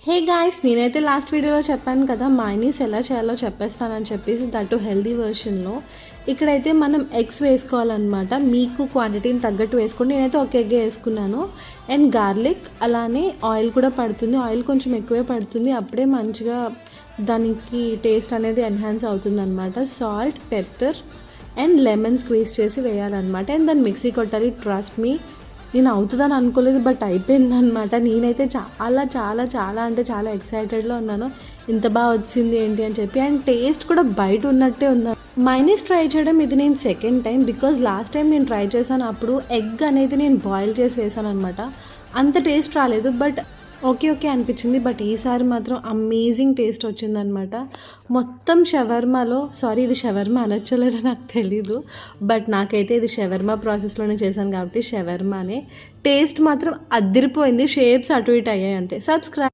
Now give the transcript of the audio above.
Hey guys, నేనైతే last వీడియోలో చెప్పాను కదా మైనీస్ ఎలా చేయాలో చెప్పేస్తానని చెప్పేసి దట్టు హెల్దీ వర్షన్లో. ఇక్కడైతే మనం ఎగ్స్ వేసుకోవాలన్నమాట. మీకు క్వాంటిటీని తగ్గట్టు వేసుకోండి. నేనైతే ఒక ఎగ్ వేసుకున్నాను. అండ్ గార్లిక్, అలానే ఆయిల్ కూడా పడుతుంది. ఆయిల్ కొంచెం ఎక్కువే పడుతుంది, అప్పుడే మంచిగా దానికి టేస్ట్ అనేది ఎన్హాన్స్ అవుతుంది అనమాట. Salt, pepper and lemon squeeze చేసి వేయాలన్నమాట. అండ్ దాన్ని మిక్సీ కొట్టాలి. ట్రస్ట్ మీ, నేను అవుతుందని అనుకోలేదు, బట్ అయిపోయిందనమాట. నేనైతే చాలా చాలా చాలా అంటే చాలా ఎక్సైటెడ్లో ఉన్నాను, ఇంత బాగా వచ్చింది ఏంటి అని చెప్పి. అండ్ టేస్ట్ కూడా బయట ఉన్నట్టే ఉంది. మైనీస్ ట్రై చేయడం ఇది నేను second time, because last time నేను ట్రై చేశాను, అప్పుడు ఎగ్ అనేది నేను బాయిల్ చేసి వేసాను అనమాట. అంత టేస్ట్ రాలేదు, బట్ ఓకే అనిపించింది. బట్ ఈసారి మాత్రం అమేజింగ్ టేస్ట్ వచ్చిందనమాట. మొత్తం షవర్మాలో, సారీ ఇది షవర్మా అనొచ్చలేదో నాకు తెలీదు, బట్ నాకైతే ఇది షవర్మా ప్రాసెస్లోనే చేశాను కాబట్టి షవర్మానే. టేస్ట్ మాత్రం అదిరిపోయింది. షేప్స్ అటు ఇటు అయ్యాయి అంతే. సబ్స్క్రైబ్.